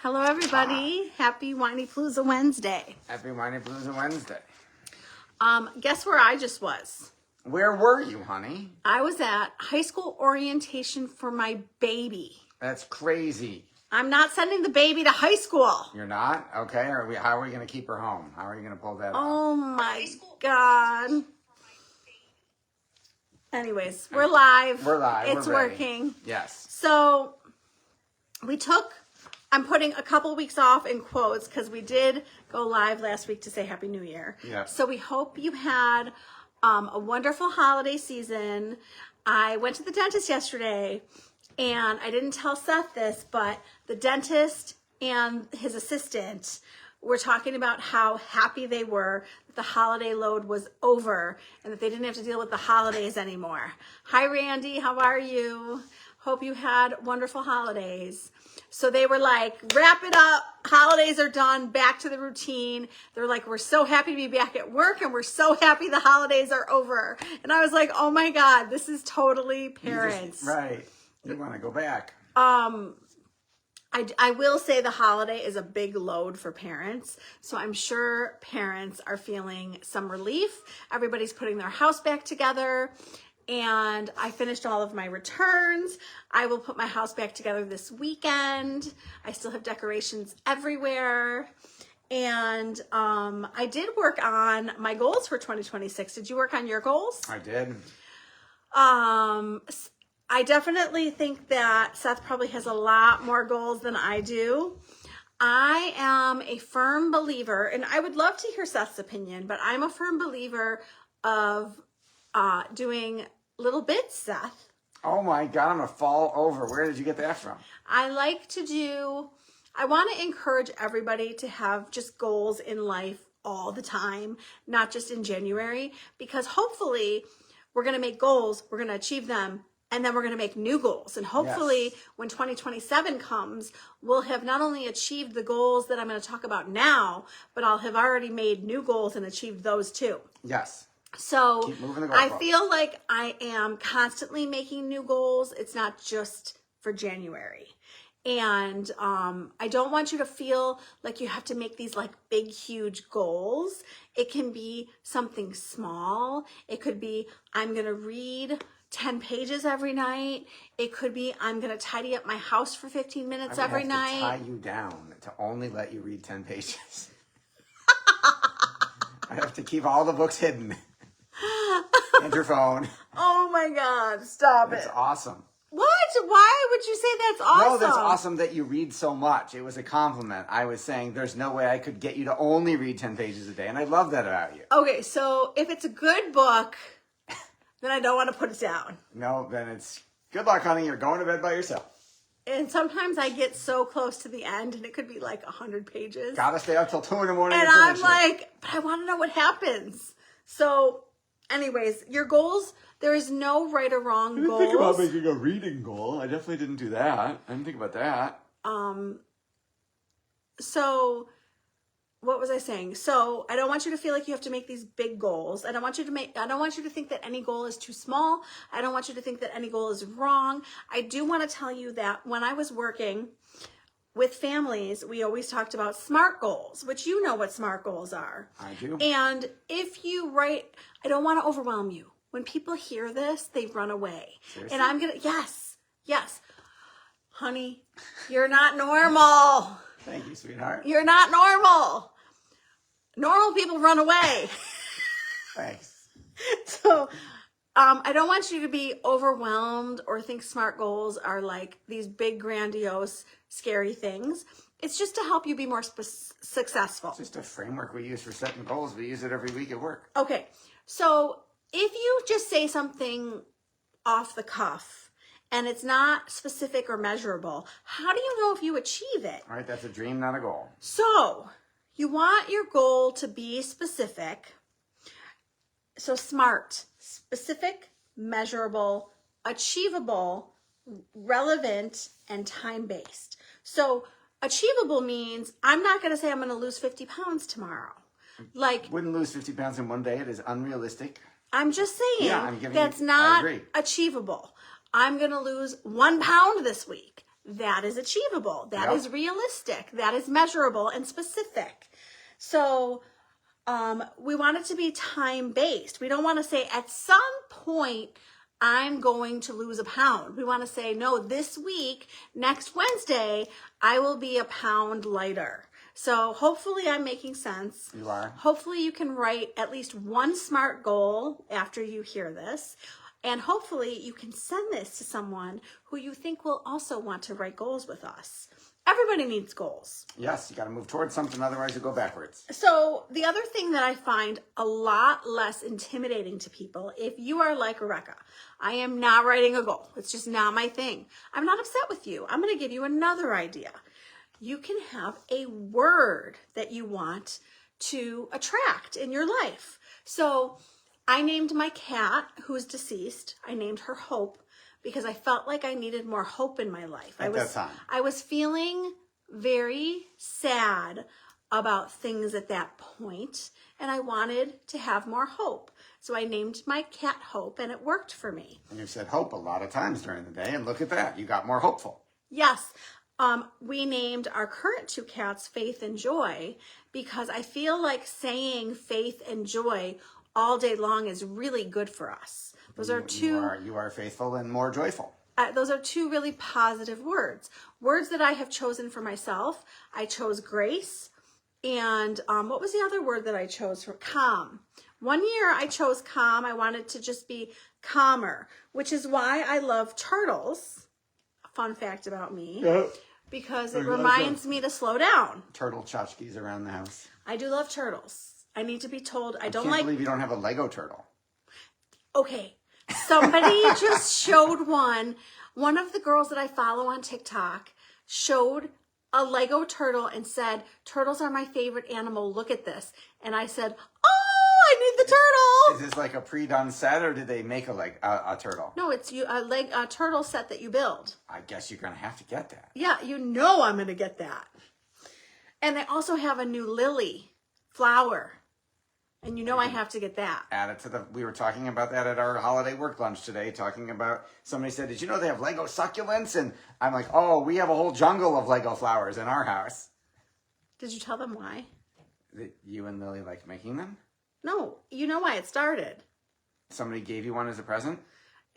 Hello, everybody. Happy Whinypaluza Wednesday. Happy Whinypaluza Wednesday. Guess where I just was? Where were you, honey? I was at high school orientation for my baby. That's crazy. I'm not sending the baby to high school. You're not? Okay. How are we going to keep her home? How are you going to pull that off? Oh my God. Anyways, we're live. We're live. It's We're ready. working. Yes. So I'm putting a couple weeks off in quotes because we did go live last week to say Happy New Year. Yeah. So we hope you had a wonderful holiday season. I went to the dentist yesterday, and I didn't tell Seth this, but the dentist and his assistant were talking about how happy they were that the holiday load was over and that they didn't have to deal with the holidays anymore. Hi, Randy. How are you? Hope you had wonderful holidays. So they were like, wrap it up. Holidays are done. Back to the routine. They're like, we're so happy to be back at work, and we're so happy the holidays are over. And I was like, oh my God, this is totally parents. Right. You want to go back. I will say the holiday is a big load for parents. So I'm sure parents are feeling some relief. Everybody's putting their house back together. And I finished all of my returns. I will put my house back together this weekend. I still have decorations everywhere. And I did work on my goals for 2026. Did you work on your goals? I did. I definitely think that Seth probably has a lot more goals than I do. I am a firm believer, and I would love to hear Seth's opinion, but I'm a firm believer of doing little bits, Seth. Oh my God, I'm going to fall over. Where did you get that from? I want to encourage everybody to have just goals in life all the time, not just in January, because hopefully we're going to make goals, we're going to achieve them, and then we're going to make new goals. And hopefully when 2027 comes, we'll have not only achieved the goals that I'm going to talk about now, but I'll have already made new goals and achieved those too. Yes. So Keep moving the I goalpost. feel like I am constantly making new goals. It's not just for January. And I don't want you to feel like you have to make these like big, huge goals. It can be something small. It could be, I'm going to read 10 pages every night. It could be, I'm going to tidy up my house for 15 minutes every night. I have to tie you down to only let you read 10 pages. I have to keep all the books hidden. And your phone. Oh my God, stop it. It's awesome. What? Why would you say that's awesome? No, that's awesome that you read so much. It was a compliment. I was saying there's no way I could get you to only read 10 pages a day, and I love that about you. Okay, so if it's a good book, then I don't want to put it down. No, then it's good luck, honey. You're going to bed by yourself. And sometimes I get so close to the end, and it could be like 100 pages. Gotta stay up till 2 in the morning. And to I'm finish like, but I want to know what happens. So anyways, your goals, there is no right or wrong goals. Think about making a reading goal. I definitely didn't do that. I didn't think about that. So what was I saying? So I don't want you to feel like you have to make these big goals. I don't want you to think that any goal is too small. I don't want you to think that any goal is wrong. I do want to tell you that when I was working with families, we always talked about SMART goals, which you know what SMART goals are. I do. And if you write, I don't want to overwhelm you. When people hear this, they run away. Seriously? And I'm going to, yes. Honey, you're not normal. Thank you, sweetheart. You're not normal. Normal people run away. Thanks. So I don't want you to be overwhelmed or think SMART goals are like these big, grandiose, scary things. It's just to help you be more successful. It's just a framework we use for setting goals. We use it every week at work. Okay, so if you just say something off the cuff and it's not specific or measurable, how do you know if you achieve it? All right, that's a dream, not a goal. So you want your goal to be specific. So SMART, specific, measurable, achievable, relevant, and time-based. So achievable means I'm not going to say I'm going to lose 50 pounds tomorrow. Like, Wouldn't lose 50 pounds in one day. It is unrealistic. I'm just saying Yeah, I'm giving that's you, I not agree. achievable. I'm going to lose 1 pound this week. that is achievable. That Yep. is realistic. That is measurable and specific. So we want it to be time-based. We don't want to say at some point I'm going to lose a pound. We want to say, no, this week, next Wednesday, I will be a pound lighter. So hopefully I'm making sense. You are. Hopefully you can write at least one SMART goal after you hear this. And hopefully you can send this to someone who you think will also want to write goals with us. Everybody needs goals. Yes, you got to move towards something, otherwise you go backwards. So the other thing that I find a lot less intimidating to people, if you are like Rebecca, I am not writing a goal. It's just not my thing. I'm not upset with you. I'm going to give you another idea. You can have a word that you want to attract in your life. So I named my cat, who is deceased, I named her Hope, because I felt like I needed more hope in my life. At that time. I was feeling very sad about things at that point, and I wanted to have more hope. So I named my cat Hope, and it worked for me. And you've said hope a lot of times during the day, and look at that. You got more hopeful. Yes. We named our current two cats Faith and Joy because I feel like saying faith and joy all day long is really good for us. Those are two. You are faithful and more joyful. Those are two really positive words. Words that I have chosen for myself. I chose grace. And what was the other word that I chose for calm? One year I chose calm. I wanted to just be calmer, which is why I love turtles. A fun fact about me. Yep. Because it reminds me to slow down. Turtle tchotchkes around the house. I do love turtles. I need to be told I don't can't like. believe you don't have a Lego turtle. Okay. Somebody just showed one. One of the girls that I follow on TikTok showed a Lego turtle and said, turtles are my favorite animal. Look at this. And I said, oh, I need the turtle. Is this like a pre-done set, or did they make a turtle? No, it's a turtle set that you build. I guess you're going to have to get that. Yeah, you know I'm going to get that. And they also have a new lily flower. And you know I have to get that. Add it to we were talking about that at our holiday work lunch today, talking about, somebody said, did you know they have Lego succulents? And I'm like, oh, we have a whole jungle of Lego flowers in our house. Did you tell them why? That you and Lily like making them? No, you know why it started. Somebody gave you one as a present?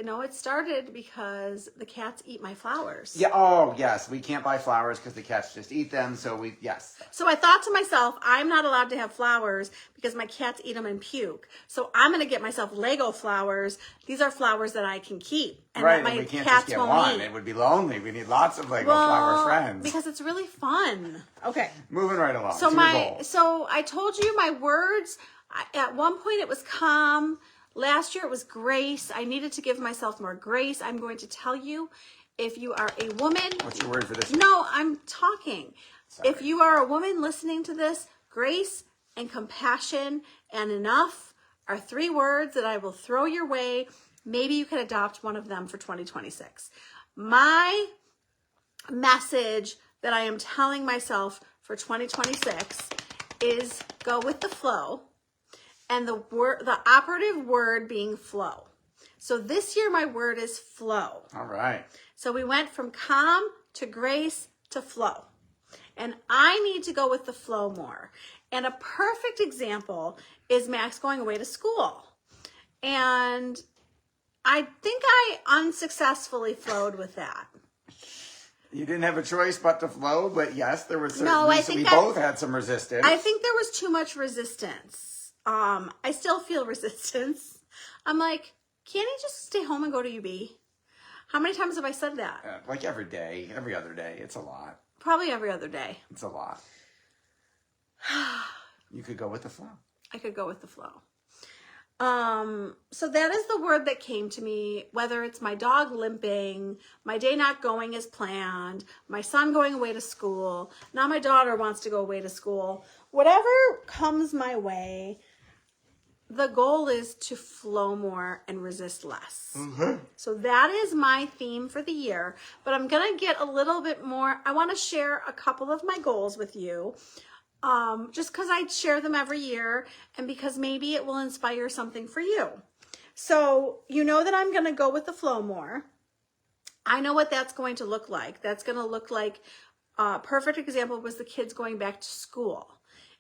No, it started because the cats eat my flowers. Yeah. Oh, yes. We can't buy flowers because the cats just eat them. So yes. So I thought to myself, I'm not allowed to have flowers because my cats eat them and puke. So I'm going to get myself Lego flowers. These are flowers that I can keep. And right, that my and we can't cats just get won't one. eat. It would be lonely. We need lots of Lego flower friends. Because it's really fun. Okay. Moving right along. So to your goal. so I told you my words. At one point it was calm. Last year it was grace. I needed to give myself more grace. I'm going to tell you, if you are a woman. What's your word for this? No, I'm talking. Sorry. If you are a woman listening to this, grace and compassion and enough are 3 words that I will throw your way. Maybe you can adopt one of them for 2026. My message that I am telling myself for 2026 is go with the flow. And the operative word being flow. So this year my word is flow. All right. So we went from calm to grace to flow. And I need to go with the flow more. And a perfect example is Max going away to school. And I think I unsuccessfully flowed with that. You didn't have a choice but to flow, but yes, there was we both had some resistance. I think there was too much resistance. I still feel resistance. I'm like, can't he just stay home and go to UB? How many times have I said that? Like every day, every other day. It's a lot. Probably every other day. It's a lot. You could go with the flow. I could go with the flow. So that is the word that came to me, whether it's my dog limping, my day not going as planned, my son going away to school, now my daughter wants to go away to school. Whatever comes my way, the goal is to flow more and resist less. Mm-hmm. So that is my theme for the year, but I'm going to get a little bit more. I want to share a couple of my goals with you. Just because I share them every year and because maybe it will inspire something for you. So you know that I'm going to go with the flow more. I know what that's going to look like. That's going to look like, perfect example was the kids going back to school.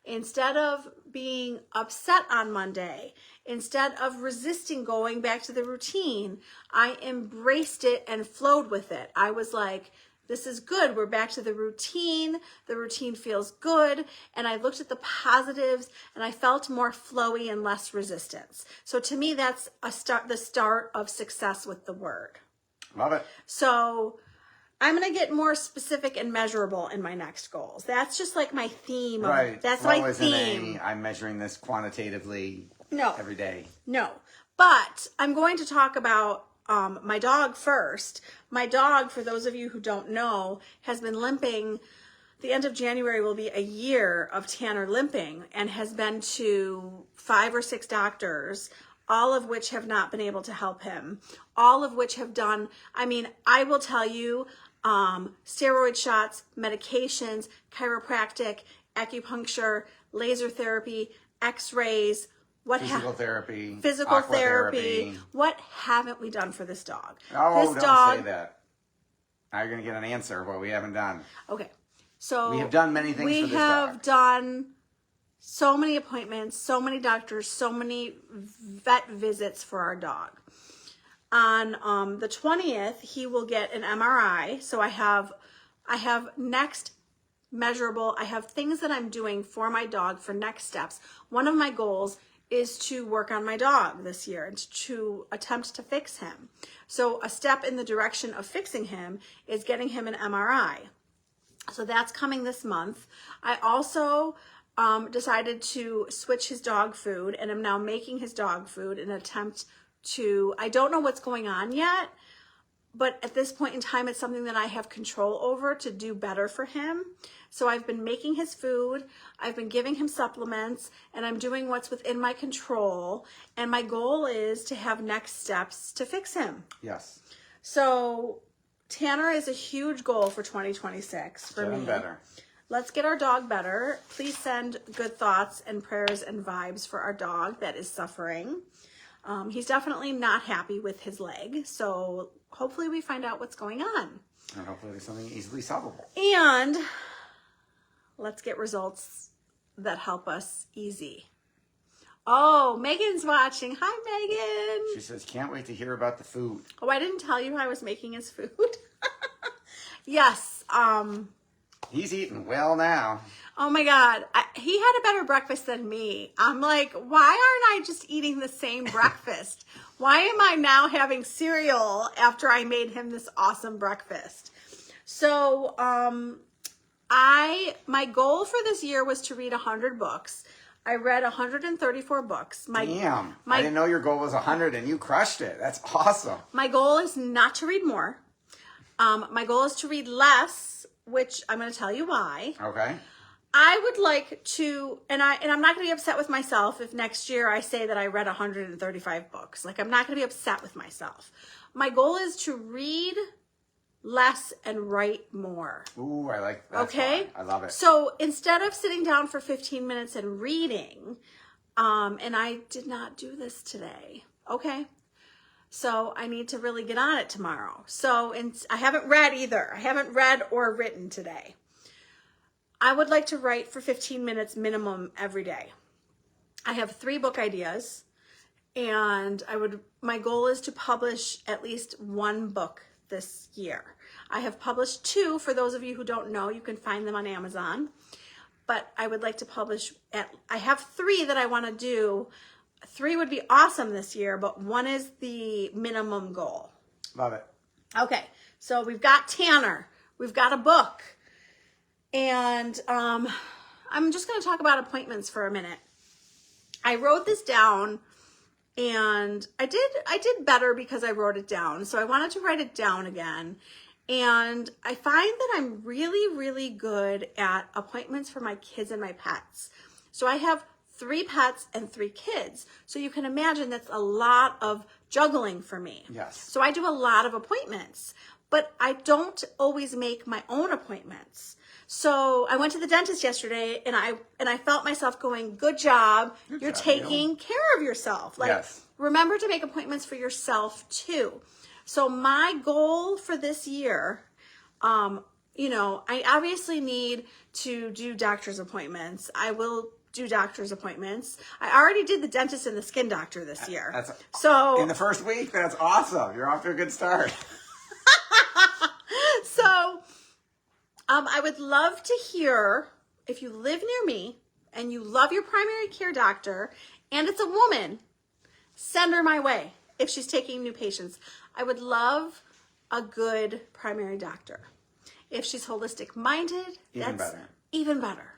Instead of being upset on Monday, instead of resisting going back to the routine, I embraced it and flowed with it. I was like, this is good. We're back to the routine. The routine feels good. And I looked at the positives and I felt more flowy and less resistance. So to me, that's the start of success with the word. Love it. So I'm going to get more specific and measurable in my next goals. That's just like my theme. Right. That's Flow my isn't theme. I'm measuring this quantitatively every day. No. But I'm going to talk about my dog first. My dog, for those of you who don't know, has been limping. The end of January will be a year of Tanner limping and has been to 5 or 6 doctors, all of which have not been able to help him. All of which have done, I mean, I will tell you, steroid shots, medications, chiropractic, acupuncture, laser therapy, x-rays, physical therapy. What haven't we done for this dog? Oh, don't say that. Now you're going to get an answer of what we haven't done. Okay. So we have done many things for this dog. We have done so many appointments, so many doctors, so many vet visits for our dog. On the 20th, he will get an MRI. So I have next measurable. I have things that I'm doing for my dog for next steps. One of my goals is to work on my dog this year and to attempt to fix him. So a step in the direction of fixing him is getting him an MRI. So that's coming this month. I also decided to switch his dog food and am now making his dog food in an attempt to, I don't know what's going on yet, but at this point in time, it's something that I have control over to do better for him. So I've been making his food, I've been giving him supplements, and I'm doing what's within my control. And my goal is to have next steps to fix him. Yes. So Tanner is a huge goal for 2026 for me. Better. Let's get our dog better. Please send good thoughts and prayers and vibes for our dog that is suffering. He's definitely not happy with his leg. So hopefully we find out what's going on. And hopefully there's something easily solvable. And let's get results that help us easy. Oh, Megan's watching. Hi, Megan. She says, can't wait to hear about the food. Oh, I didn't tell you I was making his food. Yes. He's eating well now. Oh my God. He had a better breakfast than me. I'm like, why aren't I just eating the same breakfast? Why am I now having cereal after I made him this awesome breakfast? So, my goal for this year was to read 100 books. I read 134 books. Damn. I didn't know your goal was 100 and you crushed it. That's awesome. My goal is not to read more. My goal is to read less, which I'm going to tell you why. Okay. I would like to, and I'm not going to be upset with myself if next year I say that I read 135 books. Like, I'm not going to be upset with myself. My goal is to read less and write more. Ooh, I like that. Okay. I love it. So instead of sitting down for 15 minutes and reading, and I did not do this today. Okay. So I need to really get on it tomorrow. So I haven't read either. I haven't read or written today. I would like to write for 15 minutes minimum every day. I have 3 book ideas, and my goal is to publish at least 1 book this year. I have published 2. For those of you who don't know, you can find them on Amazon. But I would like to publish I have 3 that I want to do. 3 would be awesome this year, but 1 is the minimum goal. Love it. Okay, so we've got Tanner. We've got a book. And I'm just going to talk about appointments for a minute. I wrote this down, and I did better because I wrote it down. So I wanted to write it down again. And I find that I'm really, really good at appointments for my kids and my pets. So I have 3 pets and 3 kids. So you can imagine that's a lot of juggling for me. Yes. So I do a lot of appointments, but I don't always make my own appointments. So I went to the dentist yesterday, and I felt myself going, good job. You're taking care of yourself. Like, yes. Remember to make appointments for yourself too. So my goal for this year, you know, I obviously need to do doctor's appointments. I will do doctor's appointments. I already did the dentist and the skin doctor this year. So in the first week, that's awesome. You're off to a good start. So I would love to hear, if you live near me and you love your primary care doctor and it's a woman, send her my way if she's taking new patients. I would love a good primary doctor. If she's holistic minded, Even that's better. even better.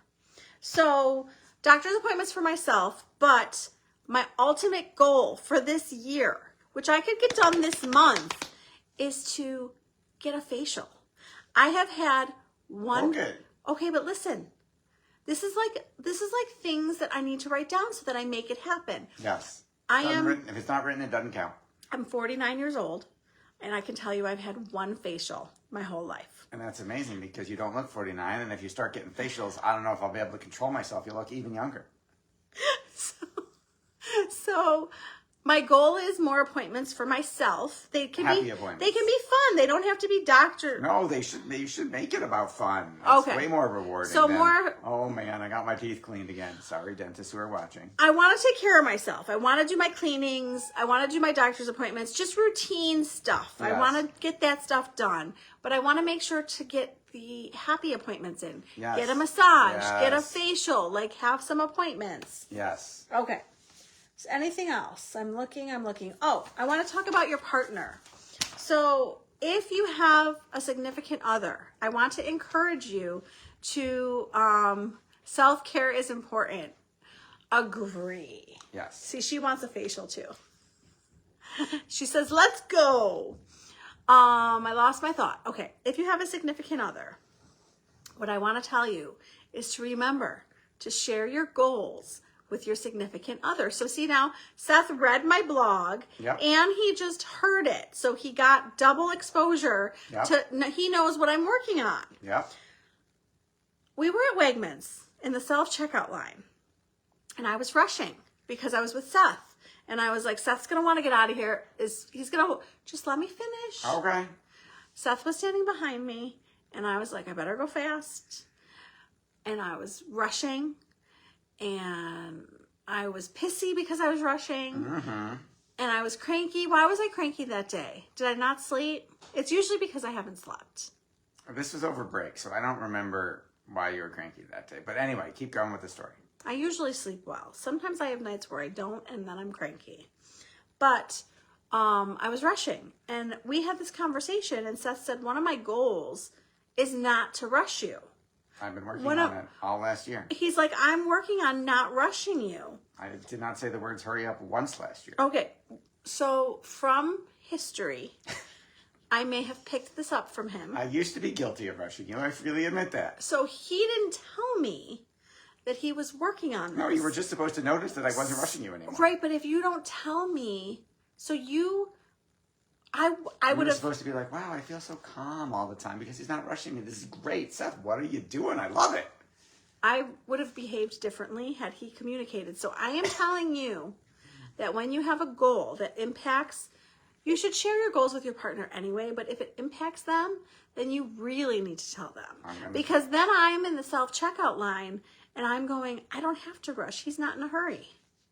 So doctor's appointments for myself, but my ultimate goal for this year, which I could get done this month, is to get a facial. I have had one. Okay, but listen. This is like things that I need to write down so that I make it happen. Yes. If it's not written, it doesn't count. I'm 49 years old, and I can tell you I've had one facial my whole life. And that's amazing because you don't look 49. And if you start getting facials, I don't know if I'll be able to control myself. You look even younger. So my goal is more appointments for myself. They can be appointments. They can be fun. They don't have to be doctor. No, you should make it about fun. It's way more rewarding. So than, oh man, I got my teeth cleaned again. Sorry, dentists who are watching. I want to take care of myself. I want to do my cleanings. I want to do my doctor's appointments, just routine stuff. Yes. I want to get that stuff done, but I want to make sure to get the happy appointments in. Yes. Get a massage, Yes. get a facial, like have some appointments. Yes. Okay. So anything else? I'm looking. Oh, I want to talk about your partner. So if you have a significant other, I want to encourage you to, self-care is important. Agree. Yes. See, she wants a facial too. She says, let's go. I lost my thought. Okay. If you have a significant other, what I want to tell you is to remember to share your goals with your significant other. So see now, Seth read my blog and he just heard it. So he got double exposure he knows what I'm working on. Yep. We were at Wegmans in the self-checkout line and I was rushing because I was with Seth and I was like, Seth's going to want to get out of here. He's going to just let me finish. Okay. Seth was standing behind me and I was like, I better go fast. And I was rushing. And I was pissy because I was rushing. Mm-hmm. And I was cranky. Why was I cranky that day? Did I not sleep? It's usually because I haven't slept. This was over break, so I don't remember why you were cranky that day. But anyway, keep going with the story. I usually sleep well. Sometimes I have nights where I don't, and then I'm cranky. But I was rushing. And we had this conversation, and Seth said, one of my goals is not to rush you. I've been working on it all last year. He's like, I'm working on not rushing you. I did not say the words hurry up once last year. Okay. So from history, I may have picked this up from him. I used to be guilty of rushing you. I freely admit that. So he didn't tell me that he was working on this. No, you were just supposed to notice that I wasn't rushing you anymore. Right, but if you don't tell me, so I would have supposed to be like, wow, I feel so calm all the time because he's not rushing me. This is great. Seth, what are you doing? I love it. I would have behaved differently had he communicated. So I am telling you that when you have a goal that impacts, you should share your goals with your partner anyway, but if it impacts them, then you really need to tell them. Because then I'm in the self-checkout line and I'm going, I don't have to rush. He's not in a hurry.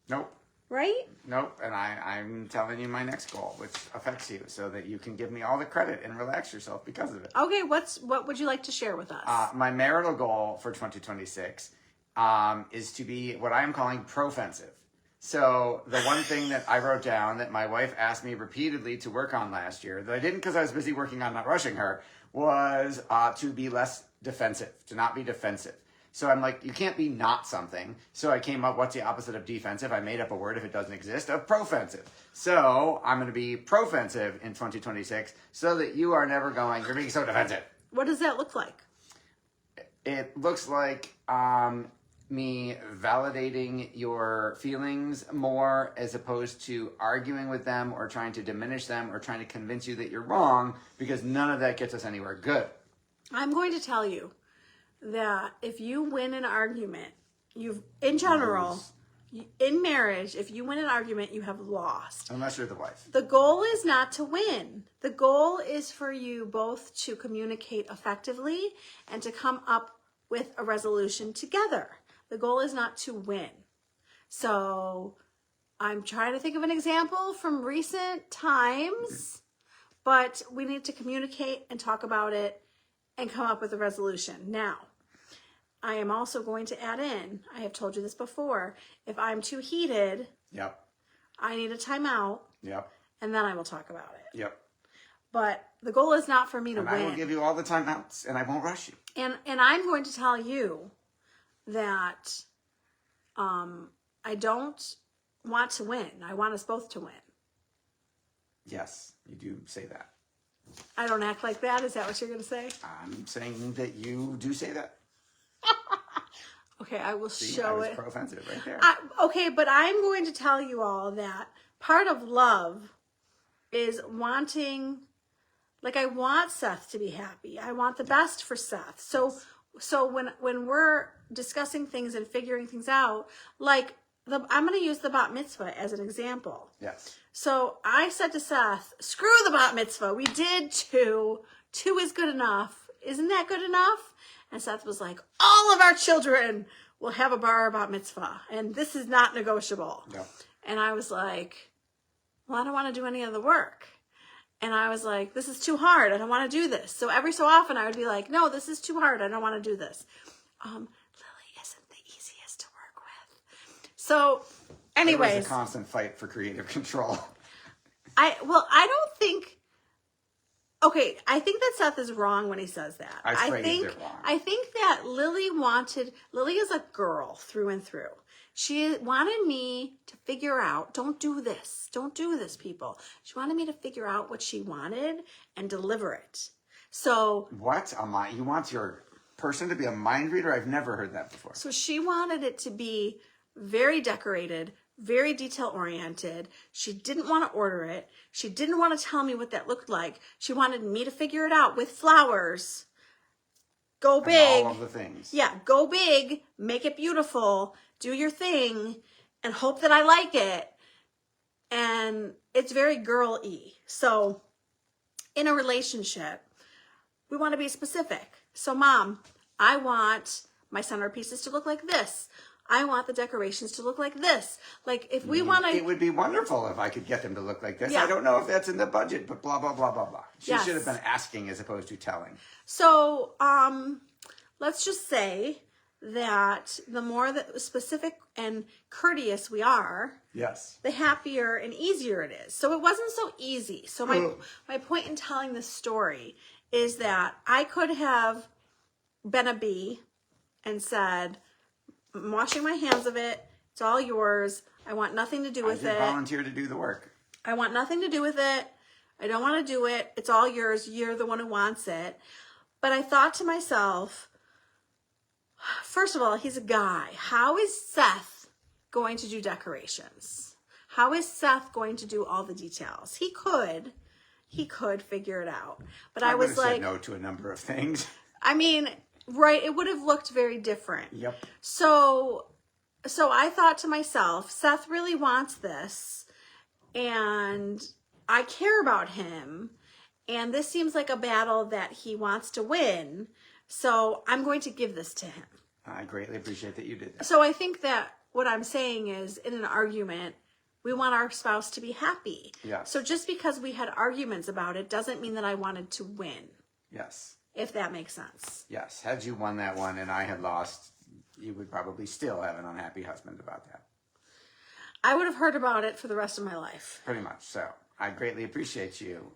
Nope. Right? Nope. And I'm telling you my next goal, which affects you, so that you can give me all the credit and relax yourself because of it. Okay. What would you like to share with us? My marital goal for 2026 is to be what I'm calling profensive. So the one thing that I wrote down that my wife asked me repeatedly to work on last year, that I didn't because I was busy working on not rushing her, was to be less defensive, to not be defensive. So I'm like, you can't be not something. So I came up, what's the opposite of defensive? I made up a word, if it doesn't exist, of profensive. So I'm going to be profensive in 2026 so that you are never going, you're being so defensive. What does that look like? It looks like me validating your feelings more as opposed to arguing with them or trying to diminish them or trying to convince you that you're wrong, because none of that gets us anywhere good. I'm going to tell you that if you win an argument, in general, In marriage, if you win an argument, you have lost. Unless you're the wife. The goal is not to win. The goal is for you both to communicate effectively and to come up with a resolution together. The goal is not to win. So I'm trying to think of an example from recent times, but we need to communicate and talk about it and come up with a resolution. Now, I am also going to add in, I have told you this before, if I'm too heated, Yep. I need a timeout, Yep. and then I will talk about it. Yep. But the goal is not for me to And win. I will give you all the timeouts, and I won't rush you. And I'm going to tell you that I don't want to win. I want us both to win. Yes, you do say that. I don't act like that. Is that what you're going to say? I'm saying that you do say that. Okay, I will See, show I was it. pro-offensive right there. Okay, but I'm going to tell you all that part of love is wanting, like I want Seth to be happy. I want the best for Seth. So when we're discussing things and figuring things out, like I'm going to use the bat mitzvah as an example. Yes. So I said to Seth, screw the bat mitzvah. We did 2. 2 is good enough. Isn't that good enough? And Seth was like, all of our children will have a bar bat mitzvah, and this is not negotiable. Yep. And I was like, well, I don't want to do any of the work. And I was like, this is too hard. I don't want to do this. So every so often I would be like, no, this is too hard. I don't want to do this. Lily isn't the easiest to work with. So anyways. It was a constant fight for creative control. I don't think, okay, I think that Seth is wrong when he says that. I phrased it wrong. I think that Lily is a girl through and through. She wanted me to figure out, don't do this, people. She wanted me to figure out what she wanted and deliver it. So. What? You want your person to be a mind reader? I've never heard that before. So she wanted it to be very decorated, very detail oriented. She didn't want to order it. She didn't want to tell me what that looked like. She wanted me to figure it out with flowers. Go big. All of the things. Yeah, go big, make it beautiful, do your thing, and hope that I like it. And it's very girl-y. So in a relationship, we want to be specific. So Mom, I want my centerpieces to look like this. I want the decorations to look like this. Like if we want to... It would be wonderful if I could get them to look like this. Yeah. I don't know if that's in the budget, but blah, blah, blah, blah, blah. She Yes. should have been asking as opposed to telling. So let's just say that the more that specific and courteous we are, Yes. the happier and easier it is. So it wasn't so easy. So my point in telling this story is that I could have been a bee and said, I'm washing my hands of it. It's all yours. I want nothing to do with I it. did volunteer to do the work. I want nothing to do with it. I don't want to do it. It's all yours. You're the one who wants it. But I thought to myself, first of all, he's a guy. How is Seth going to do decorations? How is Seth going to do all the details? He could figure it out. But I was would have like, said no to a number of things. I mean, right, it would have looked very different. Yep. So I thought to myself, Seth really wants this, and I care about him, and this seems like a battle that he wants to win, so I'm going to give this to him. I greatly appreciate that you did that. So I think that what I'm saying is, in an argument, we want our spouse to be happy. Yes. So just because we had arguments about it doesn't mean that I wanted to win, Yes. if that makes sense. Yes. Had you won that one and I had lost, you would probably still have an unhappy husband about that. I would have heard about it for the rest of my life. Pretty much. So I greatly appreciate you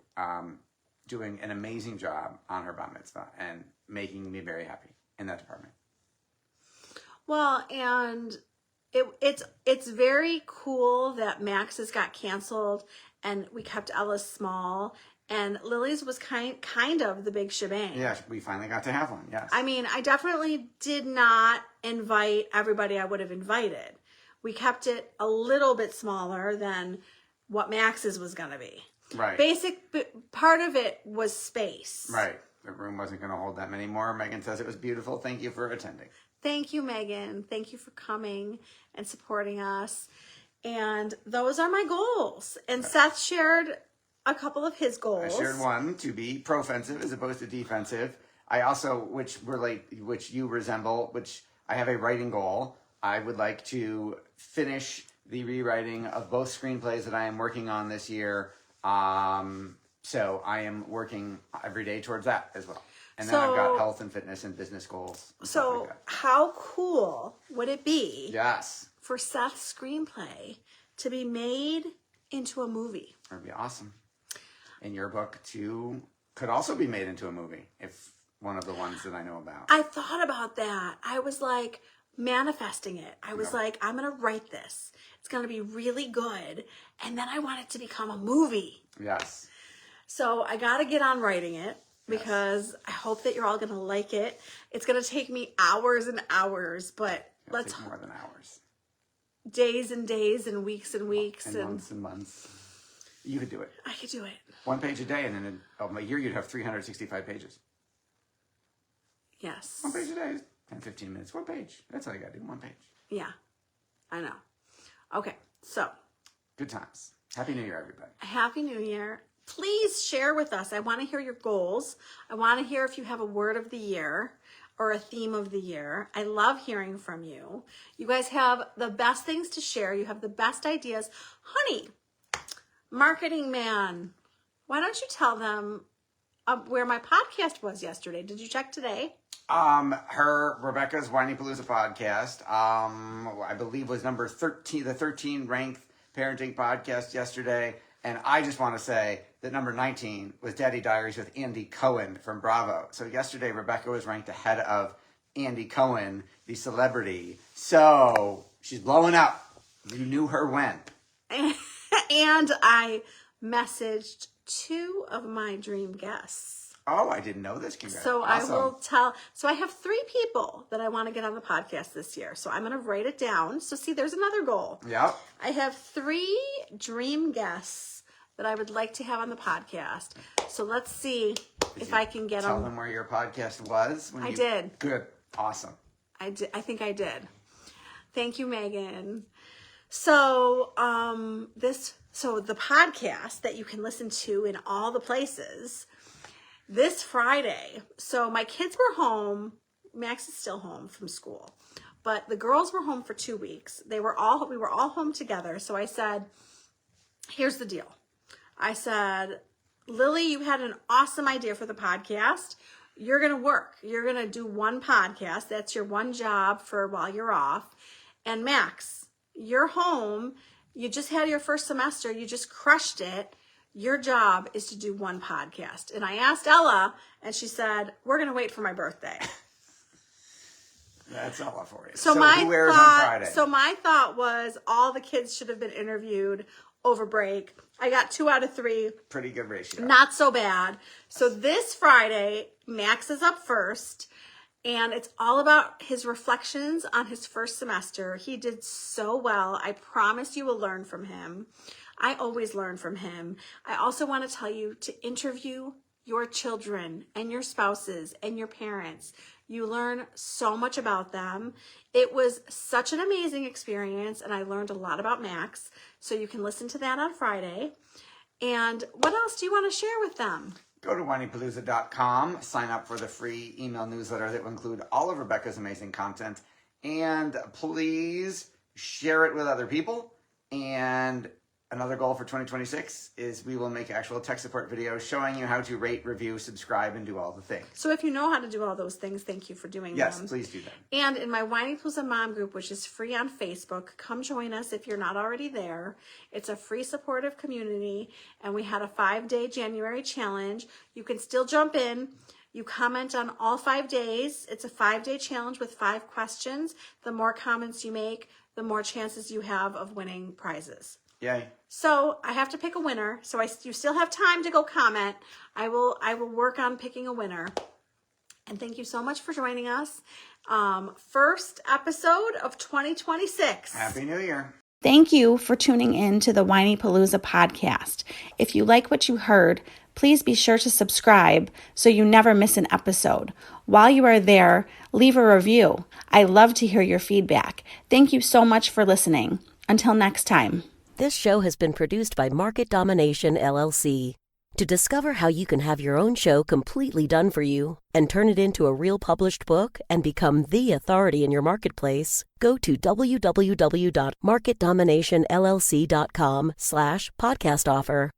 doing an amazing job on her bat mitzvah and making me very happy in that department. Well, and it's very cool that Max's got canceled and we kept Ella's small, and Lily's was kind of the big shebang. Yeah, we finally got to have one. Yes. I mean, I definitely did not invite everybody I would have invited. We kept it a little bit smaller than what Max's was going to be. Right. Part of it was space. Right. The room wasn't going to hold that many more. Megan says it was beautiful. Thank you for attending. Thank you, Megan. Thank you for coming and supporting us. And those are my goals. And Seth shared a couple of his goals. I shared one, to be pro-offensive as opposed to defensive. I also, which you resemble, which I have a writing goal. I would like to finish the rewriting of both screenplays that I am working on this year. So I am working every day towards that as well. And then I've got health and fitness and business goals. And stuff like that. How cool would it be Yes. for Seth's screenplay to be made into a movie? That would be awesome. And your book, too, could also be made into a movie, if one of the ones that I know about. I thought about that. I was like manifesting it. I was like, I'm going to write this. It's going to be really good. And then I want it to become a movie. Yes. So I got to get on writing it because I hope that you're all going to like it. It's going to take me hours and hours, but It'll take more than hours. Days and days and weeks and weeks. And months and months. You could do it. I could do it. 1 page a day, and in a year you'd have 365 pages. Yes. 1 page a day is 10, 15 minutes. 1 page. That's all you got to do, 1 page. Yeah, I know. Okay, so. Good times. Happy New Year, everybody. Happy New Year. Please share with us. I want to hear your goals. I want to hear if you have a word of the year or a theme of the year. I love hearing from you. You guys have the best things to share. You have the best ideas. Honey, marketing man, why don't you tell them where my podcast was yesterday? Did you check today? Rebecca's Whinypaluza podcast, I believe was number 13, the 13 ranked parenting podcast yesterday. And I just want to say that number 19 was Daddy Diaries with Andy Cohen from Bravo. So yesterday, Rebecca was ranked ahead of Andy Cohen, the celebrity. So she's blowing up. You knew her when. And I messaged 2 of my dream guests. Oh, I didn't know this. Congrats. So Awesome. I will tell. So I have 3 people that I want to get on the podcast this year. So I'm going to write it down. So see, there's another goal. Yep. I have 3 dream guests that I would like to have on the podcast. So let's see if I can get them. Tell them where your podcast was. I did. Good. Awesome. I think I did. Thank you, Megan. So the podcast that you can listen to in all the places this Friday. So my kids were home. Max is still home from school, but the girls were home for 2 weeks. We were all home together. So I said, here's the deal. I said, Lily, you had an awesome idea for the podcast. You're going to work. You're going to do 1 podcast. That's your 1 job for while you're off. And Max, you're home. You just had your first semester. You just crushed it. Your job is to do 1 podcast. And I asked Ella, and she said, we're going to wait for my birthday. That's Ella for you. So who airs on Friday? So my thought was all the kids should have been interviewed over break. I got 2 out of 3. Pretty good ratio. Not so bad. So this Friday, Max is up first, and it's all about his reflections on his first semester. He did so well. I promise you will learn from him. I always learn from him. I also want to tell you to interview your children and your spouses and your parents. You learn so much about them. It was such an amazing experience, and I learned a lot about Max. So you can listen to that on Friday. And what else do you want to share with them? Go to whinypaluza.com, sign up for the free email newsletter that will include all of Rebecca's amazing content. And please share it with other people. And another goal for 2026 is we will make actual tech support videos showing you how to rate, review, subscribe, and do all the things. So if you know how to do all those things, thank you for doing them. Yes, please do that. And in my Whinypaluza Mom group, which is free on Facebook, come join us if you're not already there. It's a free supportive community, and we had a 5-day January challenge. You can still jump in. You comment on all 5 days. It's a 5-day challenge with 5 questions. The more comments you make, the more chances you have of winning prizes. Yay. So I have to pick a winner. So you still have time to go comment. I will work on picking a winner. And thank you so much for joining us. First episode of 2026. Happy New Year. Thank you for tuning in to the Whinypaluza podcast. If you like what you heard, please be sure to subscribe so you never miss an episode. While you are there, leave a review. I love to hear your feedback. Thank you so much for listening. Until next time. This show has been produced by Market Domination, LLC. To discover how you can have your own show completely done for you and turn it into a real published book and become the authority in your marketplace, go to www.marketdominationllc.com/podcast offer.